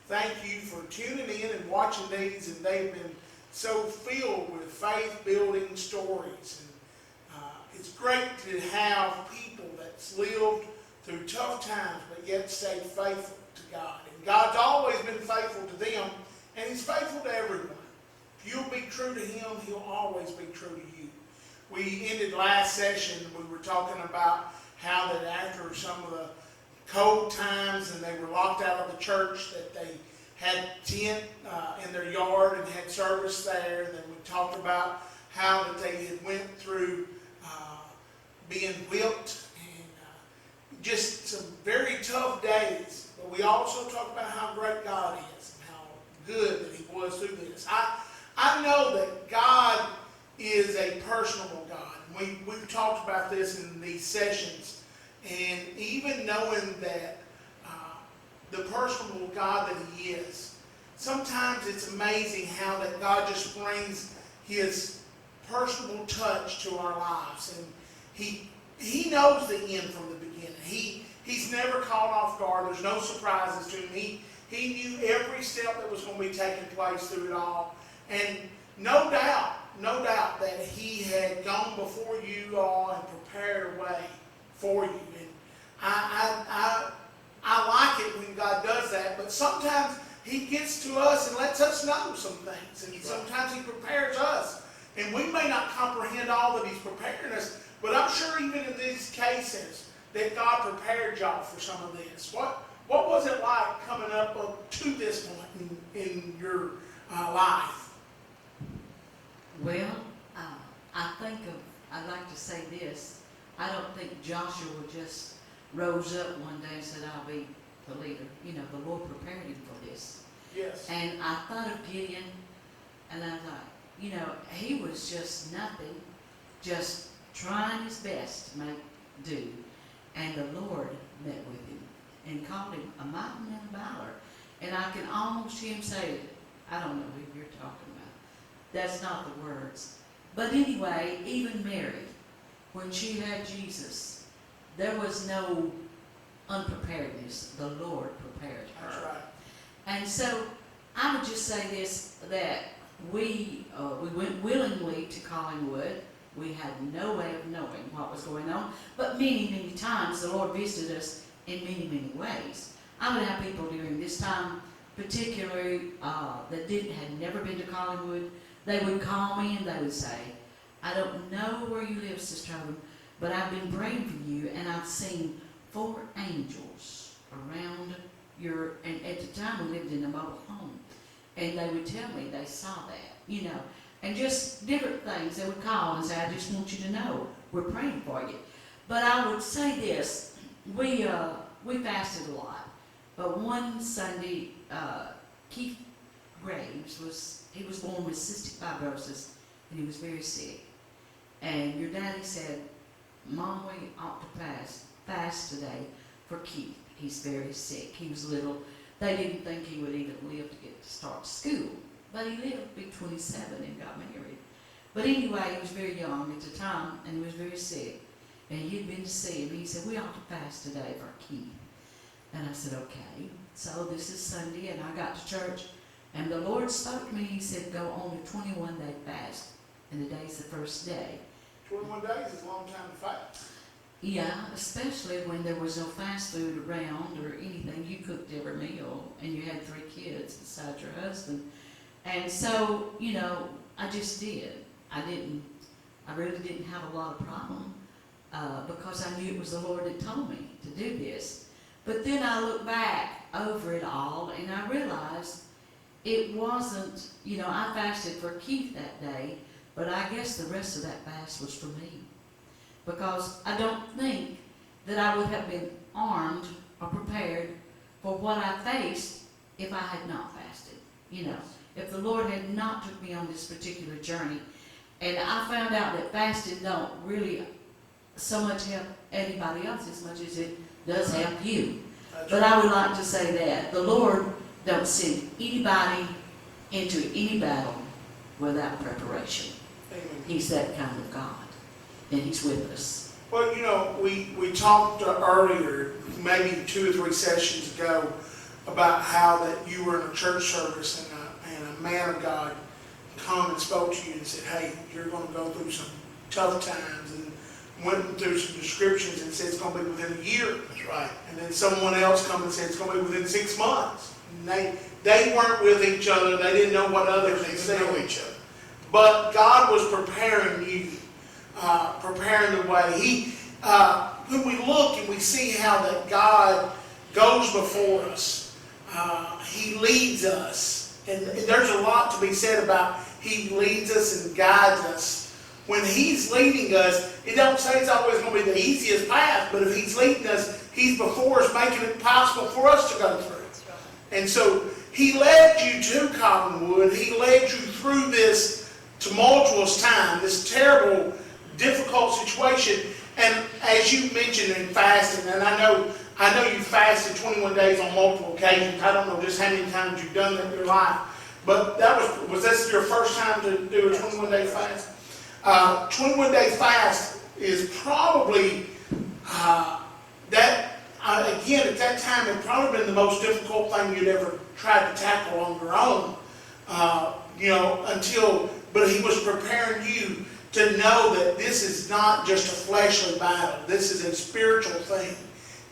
thank you for tuning in and watching these, and they've been so filled with faith-building stories. And it's great to have people that's lived through tough times, but yet stayed faithful to God. And God's always been faithful to them, and He's faithful to everyone. If you'll be true to Him, He'll always be true to you. We ended last session, we were talking about how that after some of the cold times and they were locked out of the church, that they had tent in their yard and had service there. And then we talked about how that they had went through being whipped and just some very tough days. But we also talked about how great God is and how good that He was through this. I know that God is a personable God. We've talked about this in these sessions. And even knowing that the personal God that He is, sometimes it's amazing how that God just brings His personal touch to our lives. And He knows the end from the beginning. He's never caught off guard. There's no surprises to Him. He knew every step that was going to be taking place through it all. And no doubt that He had gone before you all and prepared a way for you. And I like it when God does that, but sometimes He gets to us and lets us know some things. And sometimes He prepares us. And we may not comprehend all that He's preparing us, but I'm sure even in these cases that God prepared y'all for some of this. What was it like coming up to this point in your life? Well, I'd like to say this. I don't think Joshua just rose up one day and said, I'll be the leader. You know, the Lord prepared him for this. Yes. And I thought of Gideon, and I thought, you know, he was just nothing, just trying his best to make do. And the Lord met with him and called him a mighty man of valor. And I can almost hear him say, I don't know who you're talking about. That's not the words. But anyway, even Mary, when she had Jesus, there was no unpreparedness. The Lord prepared her. That's right. And so I would just say this, that we went willingly to Collingwood. We had no way of knowing what was going on. But many, many times the Lord visited us in many, many ways. I would have people during this time, particularly that had never been to Collingwood. They would call me and they would say, I don't know where you live, Sister Hodums, but I've been praying for you and I've seen 4 angels around and at the time we lived in a mobile home. And they would tell me they saw that, you know, and just different things. They would call and say, I just want you to know we're praying for you. But I would say this, we fasted a lot. But one Sunday, Keith Graves he was born with cystic fibrosis and he was very sick. And your daddy said, Mom, we ought to fast today for Keith. He's very sick. He was little. They didn't think he would even live to start school. But he lived to be 27 and got married. But anyway, he was very young at the time and he was very sick. And he'd been to see him. He said, we ought to fast today for Keith. And I said, okay. So this is Sunday and I got to church. And the Lord spoke to me. He said, go on a 21-day fast. And today's the first day. 21 days is a long time to fast. Yeah, especially when there was no fast food around or anything. You cooked every meal and you had 3 kids besides your husband. And so, you know, I just did. I really didn't have a lot of problem because I knew it was the Lord that told me to do this. But then I looked back over it all and I realized it wasn't, you know, I fasted for Keith that day, but I guess the rest of that fast was for me. Because I don't think that I would have been armed or prepared for what I faced if I had not fasted. You know, if the Lord had not took me on this particular journey. And I found out that fasting don't really so much help anybody else as much as it does help you. But I would like to say that the Lord don't send anybody into any battle without preparation. Amen. He's that kind of God. And He's with us. Well, you know, we talked earlier, maybe 2 or 3 sessions ago, about how that you were in a church service and a man of God come and spoke to you and said, hey, you're going to go through some tough times, and went through some descriptions and said it's going to be within a year. That's right. And then someone else come and said it's going to be within 6 months. And they weren't with each other. They didn't know what others had said. They know each other. But God was preparing you, preparing the way. When we look and we see how that God goes before us, He leads us. And there's a lot to be said about He leads us and guides us. When He's leading us, it don't say it's always going to be the easiest path, but if He's leading us, He's before us, making it possible for us to go through. And so He led you to Collinwood. He led you through this tumultuous time, this terrible, difficult situation. And as you mentioned in fasting, and I know you fasted 21 days on multiple occasions. I don't know just how many times you've done that in your life. But was this your first time to do a 21-day fast? 21-day fast is probably, again, at that time, it probably been the most difficult thing you'd ever tried to tackle on your own. But He was preparing you to know that this is not just a fleshly battle. This is a spiritual thing.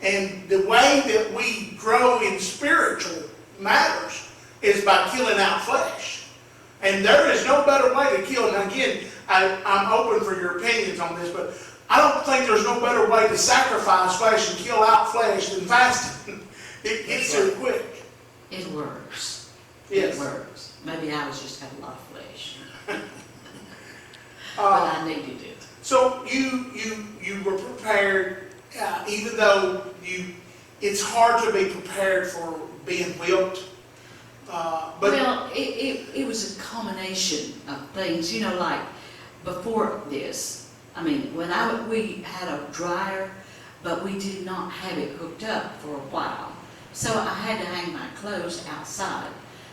And the way that we grow in spiritual matters is by killing out flesh. And there is no better way to kill. And again, I'm open for your opinions on this, but I don't think there's no better way to sacrifice flesh and kill out flesh than fasting. It gets there quick. It works. Yes. It works. Maybe I was just had a lot of flesh. But I needed it. So you were prepared, even though it's hard to be prepared for being whipped. Well, it was a combination of things, like before this. I mean, we had a dryer, but we did not have it hooked up for a while. So I had to hang my clothes outside.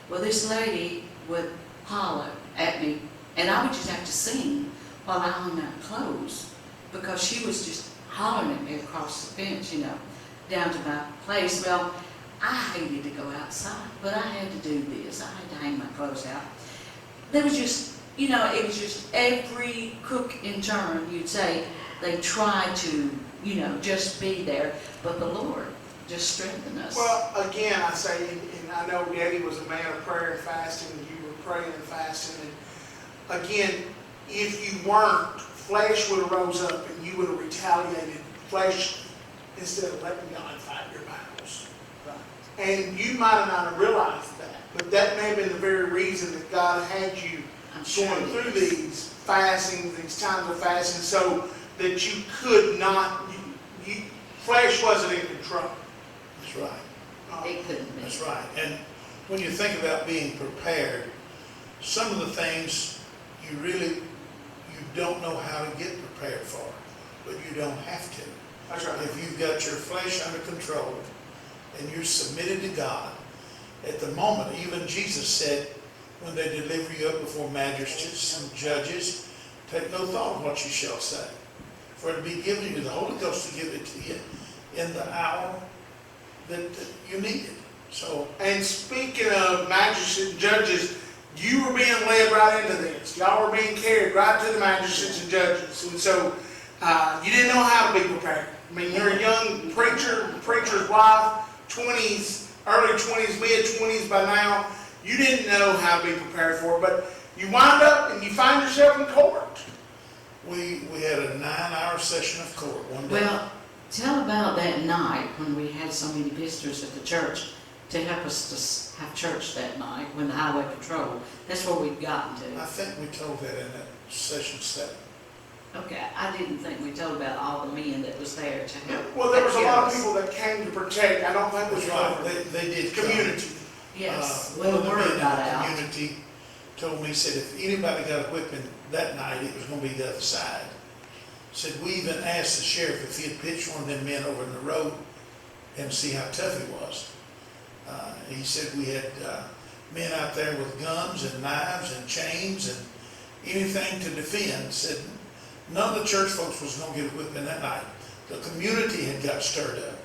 Well, this lady would holler at me, and I would just have to sing while I hung my clothes, because she was just hollering at me across the fence, down to my place. Well, I hated to go outside, but I had to do this. I had to hang my clothes out. There was just, it was just every cook in turn, you'd say, they tried to, just be there, but the Lord just strengthened us. Well, again, I say, and I know Daddy was a man of prayer and fasting, and you were praying and fasting, and again, if you weren't, flesh would have rose up and you would have retaliated fleshly instead of letting God fight your battles. Right. And you might not have realized that, but that may have been the very reason that God had you going through these fastings, these times of fasting, so that you could not, flesh wasn't in control. That's right. It couldn't be. That's right. And when you think about being prepared, some of the things you don't know how to get prepared for, but you don't have to. That's right. If you've got your flesh under control and you're submitted to God, at the moment, even Jesus said, when they deliver you up before magistrates and judges, take no thought of what you shall say. For it will be given you the Holy Ghost to give it to you in the hour that you need it. So, and speaking of magistrates and judges, you were being led right into this. Y'all were being carried right to the magistrates and judges. And so you didn't know how to be prepared. I mean, you're a young preacher's wife, 20s, early 20s, mid-20s by now. You didn't know how to be prepared for it, but you wind up and you find yourself in court. we had a 9-hour session of court one day. Well, tell about that night when we had so many visitors at the church to help us to have church that night when the highway patrol. That's where we'd gotten to. I think we told that in that session 7. Okay, I didn't think we told about all the men that was there to help. Well, there was a take lot care of us. people that came to protect. I don't think it was Right, they did come. community. Yes, One well, of the the word men got in the out. community told me, said if anybody got a whipping that night, it was going to be the other side. Said we even asked the sheriff if he'd pitch one of them men over in the road and see how tough he was. He said we had men out there with guns and knives and chains and anything to defend. Said none of the church folks was going to get a whipping that night. The community had got stirred up.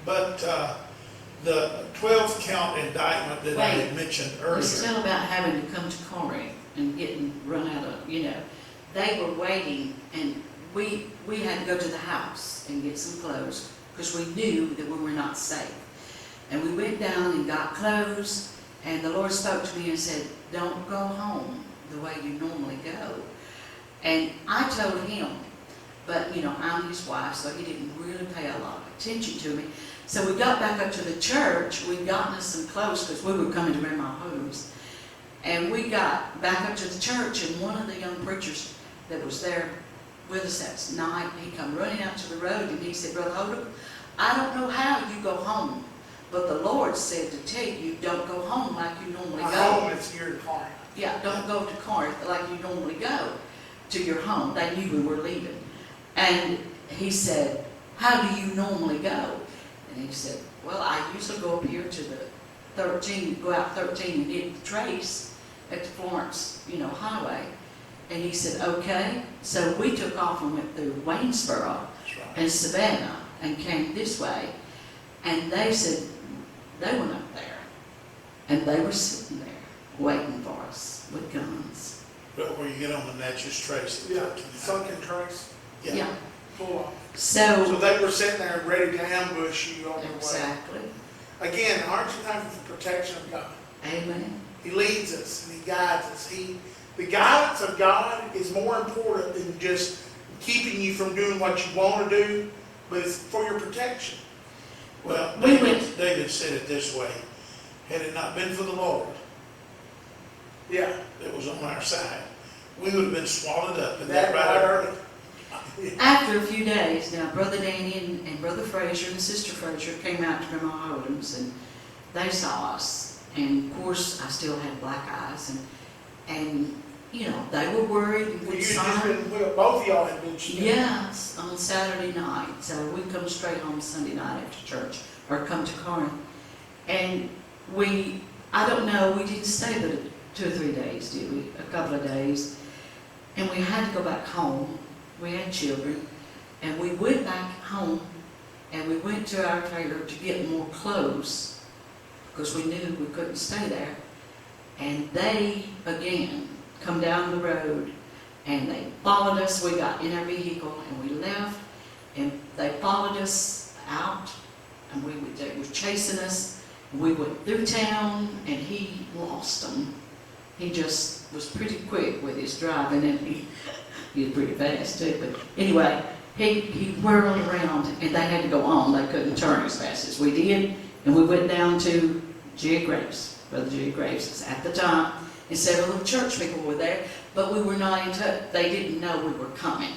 But The 12th count indictment that I had mentioned It's earlier, still about having to come to Corinth and getting run out of, they were waiting, and we had to go to the house and get some clothes, because we knew that we were not safe. And we went down and got clothes, and the Lord spoke to me and said, don't go home the way you normally go. And I told him, but I'm his wife, so he didn't really pay a lot of attention to me. So we got back up to the church. We'd gotten us some clothes because we were coming to Grandma Hodums. And we got back up to the church, and one of the young preachers that was there with us that night, he come running out to the road, and he said, Brother Hodum, I don't know how you go home, but the Lord said to tell you, don't go home like you normally My go. home is here in Corinth. Yeah, don't go to Corinth like you normally go to your home. They knew we were leaving. And he said, how do you normally go? And he said, well, I usually go up here to the 13, go out 13 and hit the trace at the Florence, highway. And he said, okay. So we took off and went through Waynesboro that's right. and Savannah and came this way. And they said, they went up there. And they were sitting there waiting for us with guns. But where you get on the Natchez Trace. at Yeah, 13th. sunken trace, Yeah. full on. So, So they were sitting there ready to ambush you on the way. exactly. Again, aren't you thankful for the protection of God? Amen. He leads us and He guides us. The guidance of God is more important than just keeping you from doing what you want to do, but it's for your protection. Well, We David said it this way, had it not been for the Lord Yeah, that was on our side, we would have been swallowed up in that that right right early. After a few days, now Brother Danny and Brother Frazier and Sister Frazier came out to Grandma Hodums, and they saw us. And of course, I still had black eyes, and they were worried. And Well, good you sign. just been, well, both of y'all had been shot. Yes, on Saturday night. So we come straight home Sunday night after church, or come to Corinth. And I don't know, we didn't stay but 2 or 3 days, did we? A couple of days. And we had to go back home. We had children. And we went back home, and we went to our trailer to get more clothes, because we knew we couldn't stay there. And they, again, come down the road, and they followed us. We got in our vehicle, and we left, and they followed us out, and they were chasing us. We went through town, and he lost them. He just was pretty quick with his driving, and he was pretty fast too. But anyway, he whirled around, and they had to go on. They couldn't turn as fast as we did, and we went down to Jerry Graves, Brother Jerry Graves at the time, and several of the church people were there, but we were not in touch. They didn't know we were coming.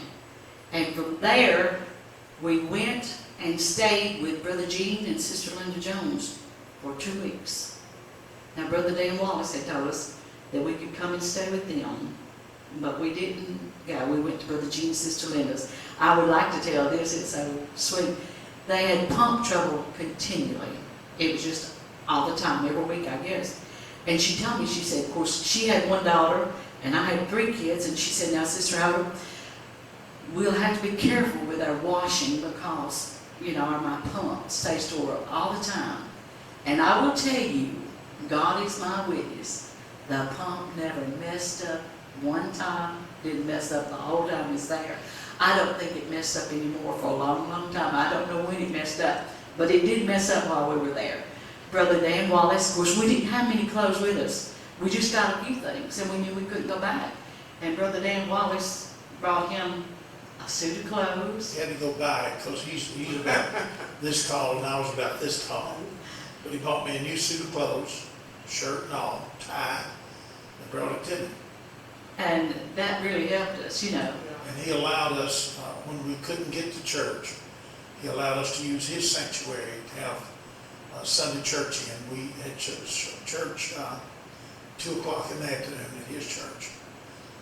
And from there, we went and stayed with Brother Gene and Sister Linda Jones for 2 weeks. Now, Brother Dan Wallace had told us that we could come and stay with them, but we didn't go. We went to Brother Gene and Sister Linda's. I would like to tell this, it's so sweet. They had pump trouble continually. It was just all the time, every week, I guess. And she told me, she said, of course, she had 1 daughter, and I had 3 kids, and she said, now, Sister Hodum, we'll have to be careful with our washing, because, my pump stays tore up all the time. And I will tell you, God is my witness, the pump never messed up one time, didn't mess up the whole time it's there. I don't think it messed up anymore for a long, long time. I don't know when it messed up, but it did mess up while we were there. Brother Dan Wallace, of course, we didn't have many clothes with us. We just got a few things, and we knew we couldn't go back. And Brother Dan Wallace brought him a suit of clothes. He had to go buy it, because he's about this tall, and I was about this tall. But he bought me a new suit of clothes, shirt and all, tie, and brought it to me. And that really helped us, And he allowed us, when we couldn't get to church, he allowed us to use his sanctuary to have Sunday church in. We had church 2 o'clock in the afternoon at his church.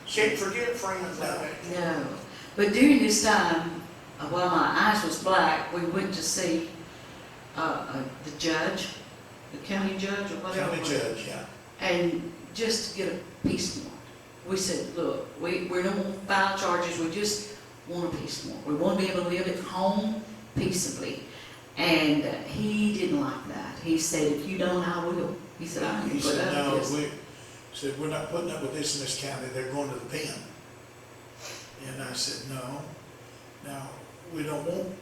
Can't forget friends like that. No. But during this time, while my eyes was black, we went to see the judge, the county judge, or whatever. County judge, yeah. And just to get a peace warrant. We said, look, we don't want to file charges, we just want a peace warrant. We want to be able to live at home peaceably. And he didn't like that. He said, if you don't, I will. He said, I He can put said, up no, with this. said, we're not putting up with this in this county, they're going to the pen. And I said, no, now, we don't want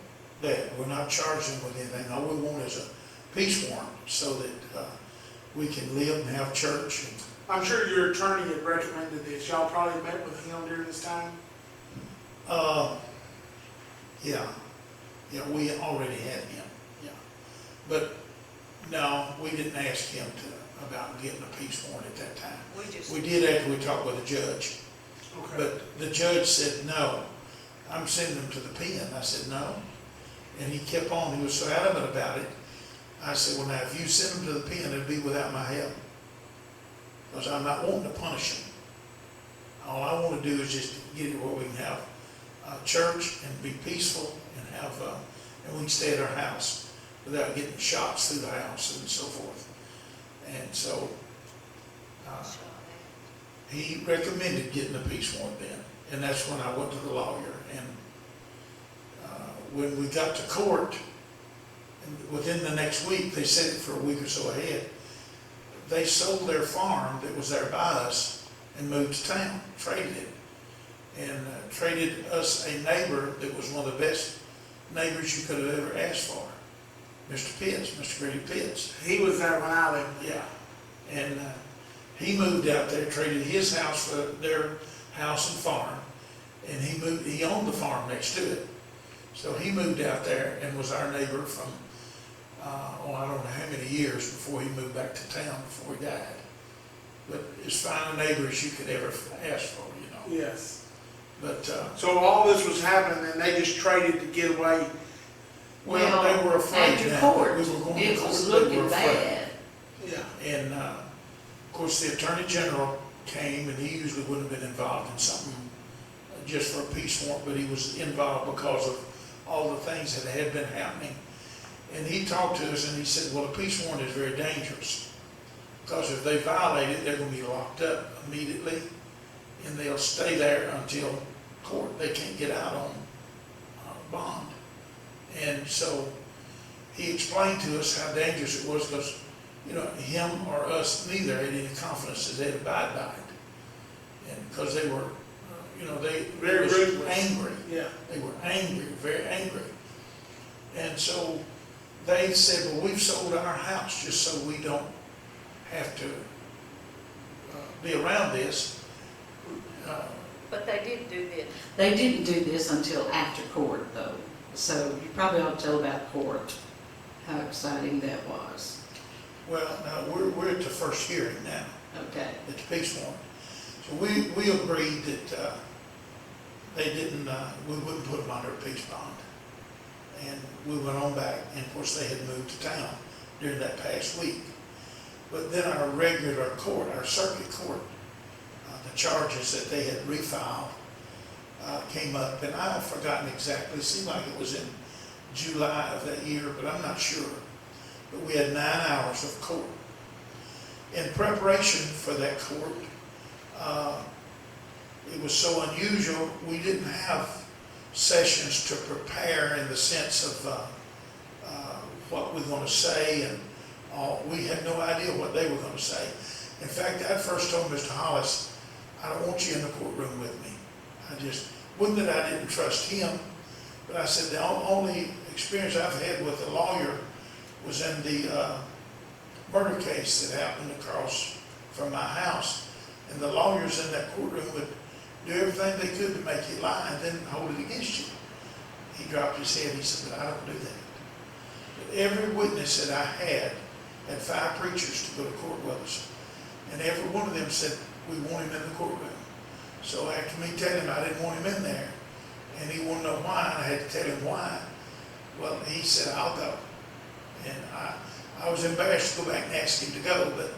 that, we're not charging them with anything, all we want is a peace warrant, so that, we can live and have church. And I'm sure your attorney had recommended this. Y'all probably met with him during this time? Yeah, we already had him, yeah. But, no, we didn't ask him about getting a peace warrant at that time. We did after we talked with the judge. Okay. But the judge said, no, I'm sending them to the pen. I said, no. And he kept on, he was so adamant about it. I said, well, now, if you send them to the pen, it'll be without my help. Because I'm not wanting to punish them. All I want to do is just get it where we can have church and be peaceful and have, and we can stay at our house without getting shots through the house and so forth. And so, he recommended getting a peace warrant then. And that's when I went to the lawyer. And when we got to court, and within the next week, they set it for a week or so ahead, they sold their farm that was there by us and moved to town, traded it. And traded us a neighbor that was one of the best neighbors you could have ever asked for. Mr. Pitts, Mr. Grady Pitts. He was there when I lived. Yeah. And he moved out there, traded his house for their house and farm. And he owned the farm next to it. So he moved out there and was our neighbor from, I don't know how many years before he moved back to town, before he died. But as fine a neighbor as you could ever ask for, you know. Yes. But, So all this was happening and they just traded to get away. well, they were afraid after now. court, We were going to it court, was they were looking afraid. bad. Yeah. And, of course, the Attorney General came, and he usually wouldn't have been involved in something just for a peace warrant, but he was involved because of all the things that had been happening. And he talked to us, and he said, well, a peace warrant is very dangerous, because if they violate it, they're going to be locked up immediately, and they'll stay there until court. They can't get out on bond. And so he explained to us how dangerous it was, because, you know, him or us, neither had any confidence that they'd abide by it. And because they were, they Very was ruthless. angry. Yeah. They were angry, very angry. And so they said, well, we've sold our house just so we don't have to be around this. But they did do this. They didn't do this until after court, though. So you probably ought to tell about court, how exciting that was. Well, now, we're at the first hearing now, Okay. at the peace warrant. So we agreed that they didn't, we wouldn't put them under a peace bond. And we went on back, and of course they had moved to town during that past week. But then our regular court, our circuit court, the charges that they had refiled came up, and I've forgotten exactly. It seemed like it was in July of that year, but I'm not sure. But we had 9 hours of court. In preparation for that court, it was so unusual, we didn't have sessions to prepare in the sense of what we're going to say, and we had no idea what they were going to say. In fact, I first told Mr. Hollis, I don't want you in the courtroom with me. Wasn't that I didn't trust him, but I said the only experience I've had with a lawyer was in the murder case that happened across from my house. And the lawyers in that courtroom would do everything they could to make you lie and then hold it against you. He dropped his head. He said, but I don't do that. But every witness that I had 5 preachers to go to court with us. And every one of them said, we want him in the courtroom. So after me telling him I didn't want him in there, and he wanted to know why, and I had to tell him why, well, he said, I'll go. And I was embarrassed to go back and ask him to go, but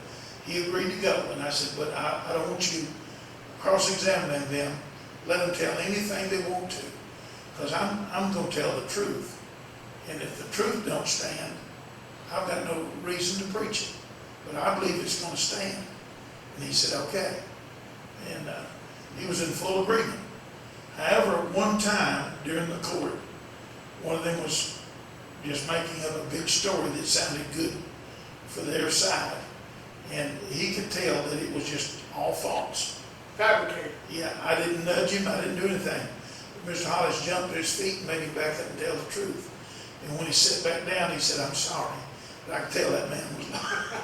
he agreed to go. And I said, but I don't want you cross-examining them. Let them tell anything they want to, because I'm going to tell the truth. And if the truth don't stand, I've got no reason to preach it. But I believe it's going to stand. And he said, okay. And he was in full agreement. However, one time during the court, one of them was just making up a big story that sounded good for their side. And he could tell that it was just all false. Fabricated. Yeah, I didn't nudge him, I didn't do anything. Mr. Hollis jumped to his feet and made him back up and tell the truth. And when he sat back down, he said, "I'm sorry." But I could tell that man was lying.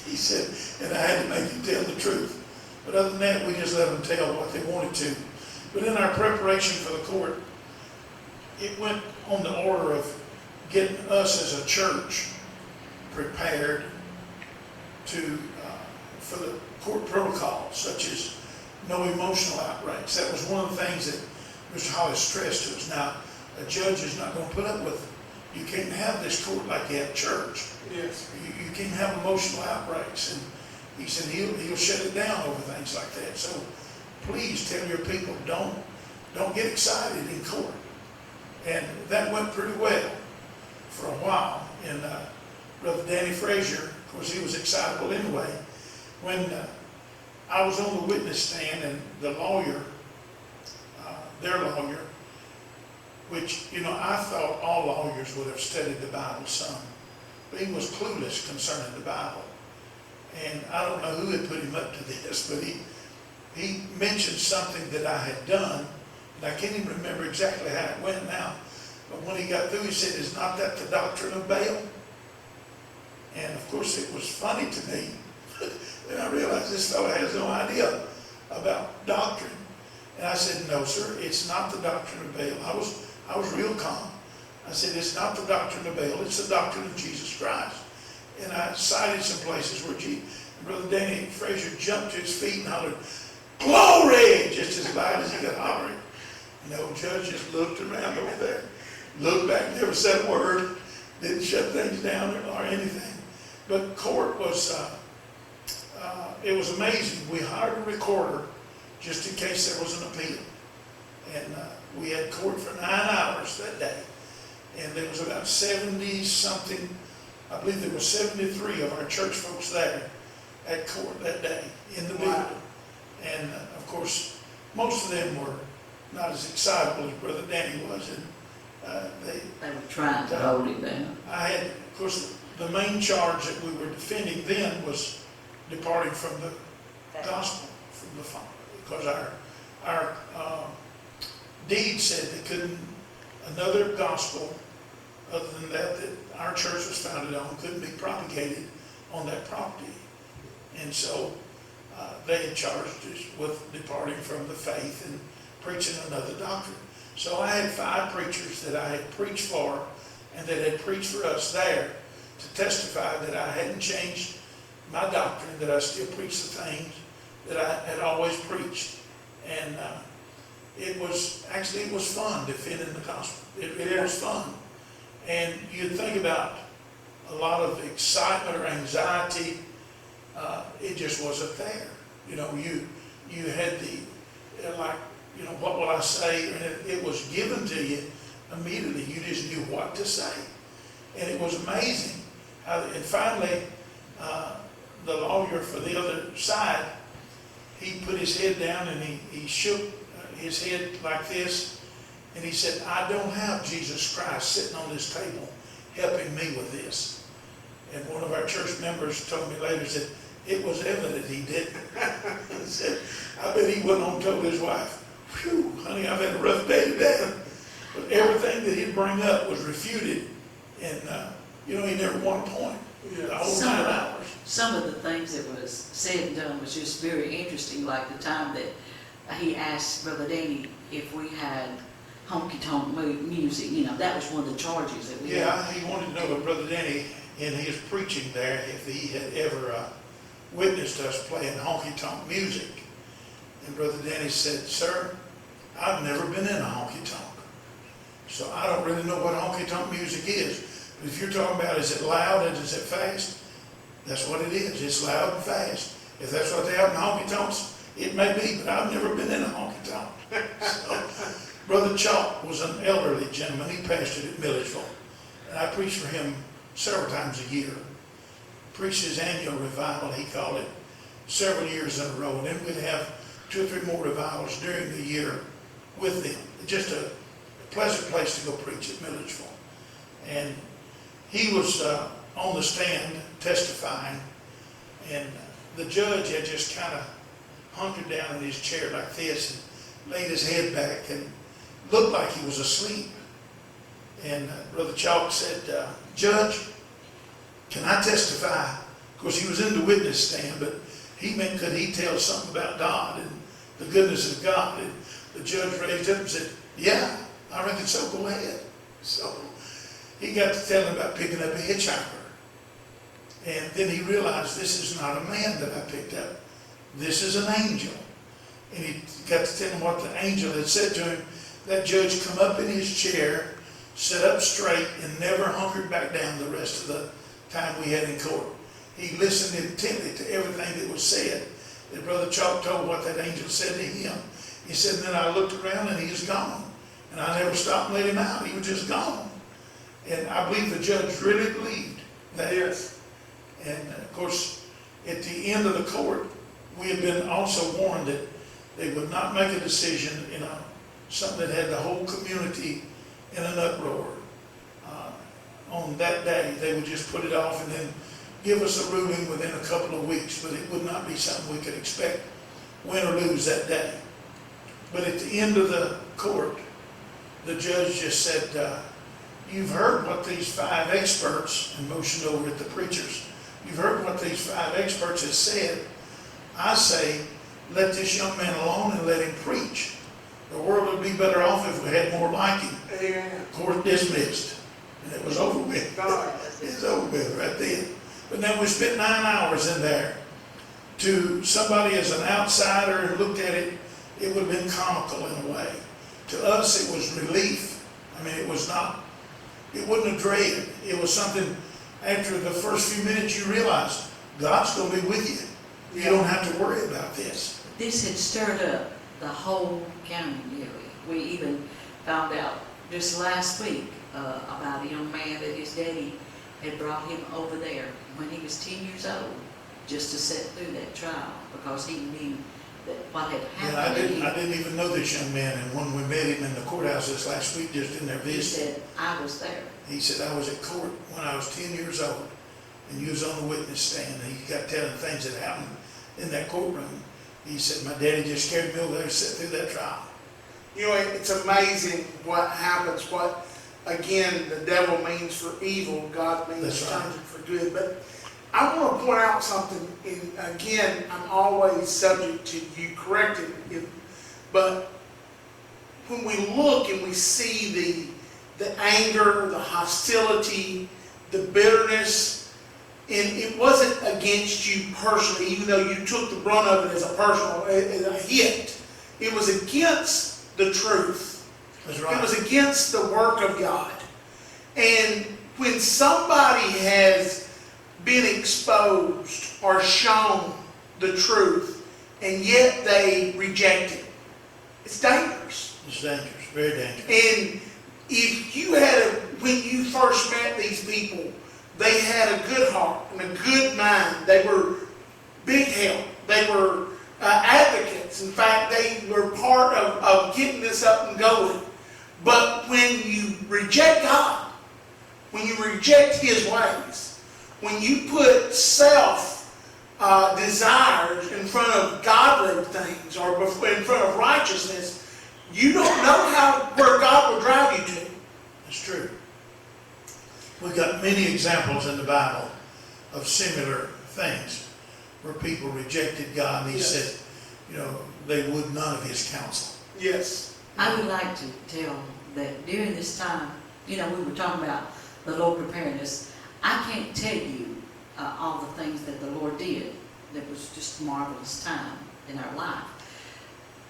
He said, and I had to make him tell the truth. But other than that, we just let them tell what they wanted to. But in our preparation for the court, it went on the order of getting us as a church prepared to for the court protocol, such as no emotional outrage. That was one of the things that Mr. Hollis stressed to us. Now, a judge is not going to put up with it. You can't have this court like you have church. Yes. You can't have emotional outbreaks. And he said he'll shut it down over things like that. So please tell your people, don't get excited in court. And that went pretty well for a while. And Brother Danny Frazier, of course, he was excitable anyway. When I was on the witness stand and the lawyer, their lawyer, which, I thought all lawyers would have studied the Bible some, but he was clueless concerning the Bible. And I don't know who had put him up to this, but he mentioned something that I had done, and I can't even remember exactly how it went now. But when he got through, he said, "Is not that the doctrine of Baal?" And of course, it was funny to me. Then I realized this fellow has no idea about doctrine. And I said, "No, sir, it's not the doctrine of Baal." I was real calm. I said, "It's not the doctrine of Baal, it's the doctrine of Jesus Christ." And I cited some places where Brother Danny Frazier jumped to his feet and hollered, "Glory!" just as loud as he could holler it. And the old judge just looked around over there, looked back, never said a word, didn't shut things down or anything. But court was, it was amazing. We hired a recorder just in case there was an appeal. And we had court for 9 hours that day. And there was about 70-something, I believe there was 73 of our church folks there at court that day in the building. And of course, most of them were not as excitable as Brother Danny was. And They were trying to hold him down. I had, of course, the main charge that we were defending then was departing from the gospel, from the Father, because our deed said they couldn't, another gospel other than that our church was founded on couldn't be propagated on that property. And so they had charged us with departing from the faith and preaching another doctrine. So I had 5 preachers that I had preached for and that had preached for us there to testify that I hadn't changed my doctrine, that I still preach the things that I had always preached. And it was fun defending the gospel. It was fun. And you'd think about a lot of excitement or anxiety, it just wasn't there. You had what will I say? And it was given to you immediately. You just knew what to say. And it was amazing. And finally, the lawyer for the other side, he put his head down and he shook his head like this. And he said, "I don't have Jesus Christ sitting on this table helping me with this." And one of our church members told me later, said, "It was evident he didn't." He said, "I bet he went home and told his wife, 'Whew, honey, I've had a rough day today.'" But everything that he'd bring up was refuted. And, he never won a point. The whole 9 hours. Some of the things that was said and done was just very interesting, like the time that he asked Brother Danny if we had honky-tonk music. That was one of the charges that we had. Yeah, he wanted to know if Brother Danny, in his preaching there, if he had ever witnessed us playing honky-tonk music. And Brother Danny said, "Sir, I've never been in a honky-tonk, so I don't really know what honky-tonk music is. But if you're talking about is it loud and is it fast, that's what it is. It's loud and fast. If that's what they have in honky-tonks, it may be, but I've never been in a honky-tonk." So, Brother Chalk was an elderly gentleman. He pastored at Milledgeville. And I preached for him several times a year. Preached his annual revival, he called it, several years in a row. And then we'd have 2 or 3 more revivals during the year with them. Just a pleasant place to go preach at Milledgeville. And he was on the stand testifying, and the judge had just kind of hunkered down in his chair like this and laid his head back and looked like he was asleep. And Brother Chalk said, Judge, can I testify? Of course, he was in the witness stand, but he meant, could he tell something about God and the goodness of God? And the judge raised up and said, yeah, I reckon so, go ahead. So he got to tell him about picking up a hitchhiker. And then he realized, this is not a man that I picked up. This is an angel. And he got to tell him what the angel had said to him. That judge come up in his chair, sat up straight, and never hunkered back down the rest of the time we had in court. He listened intently to everything that was said. And Brother Chalk told what that angel said to him. He said, and then I looked around and he was gone. And I never stopped and let him out. He was just gone. And I believe the judge really believed that. Yes. And of course, at the end of the court, we had been also warned that they would not make a decision in something that had the whole community in an uproar. On that day, they would just put it off and then give us a ruling within a couple of weeks, but it would not be something we could expect, win or lose that day. But at the end of the court, the judge just said, you've heard what these 5 experts, and motioned over at the preachers, you've heard what these 5 experts have said. I say, let this young man alone and let him preach. The world would be better off if we had more like him. Amen. Court dismissed. And it was over with. God. It was over with right then. But then we spent 9 hours in there. To somebody as an outsider and looked at it, it would have been comical in a way. To us, it was relief. I mean, it was not, it wasn't a dread. It was something, after the first few minutes, you realized God's going to be with you. You don't have to worry about this. This had stirred up the whole county area. We even found out just last week about a young man that his daddy had brought him over there when he was 10 years old just to sit through that trial because he knew that what had And happened. I didn't even know this young man, and when we met him in the courthouse this last week, just in there He visiting, said, I was there. he said, I was at court when I was 10 years old, and you was on the witness stand, and he got telling things that happened in that courtroom. He said, my daddy just carried me over there to sit through that trial. You know, it's amazing what happens, what, again, the devil means for evil, God means That's right. turns it for good. But I want to point out something, and again, I'm always subject to you correcting it, but when we look and we see the anger, the hostility, the bitterness, and it wasn't against you personally, even though you took the brunt of it as a hit. It was against the truth. That's right. It was against the work of God. And when somebody has been exposed or shown the truth, and yet they reject it, it's dangerous. It's dangerous, very dangerous. And if you when you first met these people, they had a good heart and a good mind. They were big help. They were advocates. In fact, they were part of getting this up and going. But when you reject God, when you reject His ways, when you put self desires in front of godly things or in front of righteousness, you don't know where God will drive you to. It's true. We've got many examples in the Bible of similar things where people rejected God and He Yes. said, they would none of His counsel. Yes. I would like to tell that during this time, we were talking about the Lord preparing us. I can't tell you all the things that the Lord did. That was just a marvelous time in our life.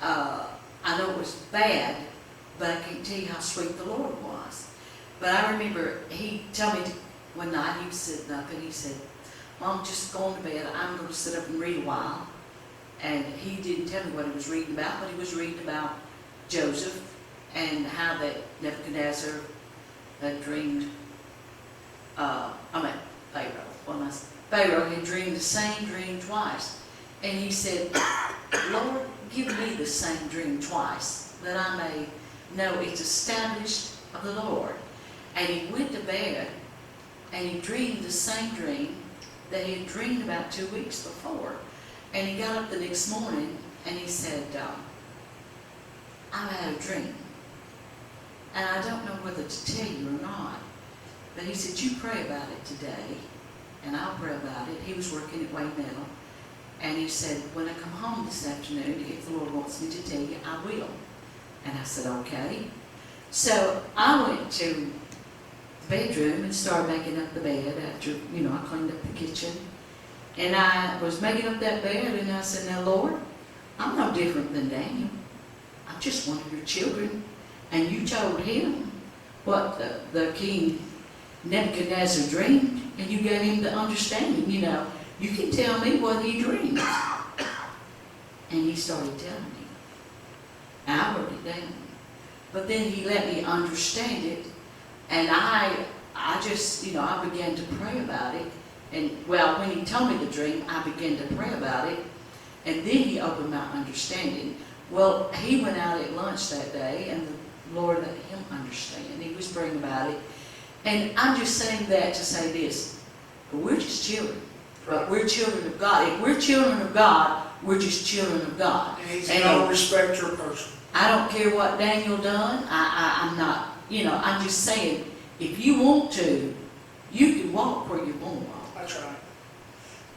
I know it was bad, but I can't tell you how sweet the Lord was. But I remember He told me one night, He said nothing. He said, Mom, just go on to bed. I'm going to sit up and read a while. And He didn't tell me what He was reading about, but He was reading about Joseph and how that Nebuchadnezzar had dreamed, Pharaoh had dreamed the same dream twice. And he said, Lord, give me the same dream twice, that I may know it's established of the Lord. And he went to bed, and he dreamed the same dream that he had dreamed about 2 weeks before. And he got up the next morning, and he said, I've had a dream. And I don't know whether to tell you or not. But he said, you pray about it today, and I'll pray about it. He was working at Wayne Metal. And he said, when I come home this afternoon, if the Lord wants me to tell you, I will. And I said, okay. So I went to the bedroom and started making up the bed after, I cleaned up the kitchen. And I was making up that bed, and I said, now, Lord, I'm no different than Daniel. I'm just one of your children. And you told him what the king Nebuchadnezzar dreamed, and you gave him the understanding, You can tell me what he dreamed. And he started telling me. I wrote it down. But then he let me understand it, and I just, I began to pray about it. And, well, when he told me the dream, I began to pray about it, and then he opened my understanding. Well, he went out at lunch that day, and the Lord let him understand. He was praying about it. And I'm just saying that to say this. We're just children. But we're children of God. If we're children of God, we're just children of God. And he's no respecter of person. I don't care what Daniel done. I'm not, I'm just saying, if you want to, you can walk where you want to walk. That's right.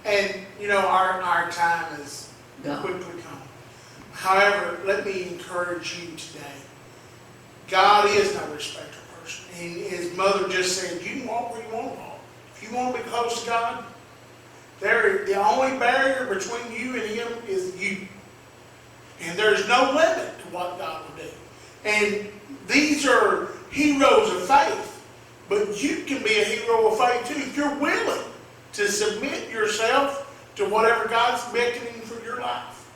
And, our time has God. quickly come. However, let me encourage you today. God is no respecter of person. And his mother just said, you can walk where you want to walk. If you want to be close to God, the only barrier between you and him is you. And there's no limit to what God will do. And these are heroes of faith. But you can be a hero of faith too if you're willing to submit yourself to whatever God's beckoning for your life.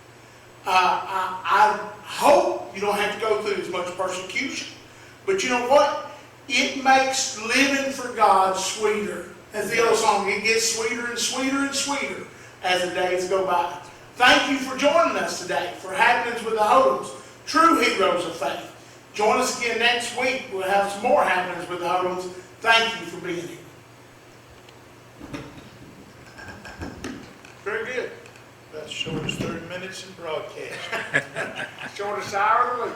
I hope you don't have to go through as much persecution. But you know what? It makes living for God sweeter. As the old song, it gets sweeter and sweeter and sweeter as the days go by. Thank you for joining us today for Happenings with the Hodums, true heroes of faith. Join us again next week. We'll have some more Happenings with the Hodums. Thank you for being here. Very good. That's shortest 30 minutes in broadcast. Shortest hour of the week.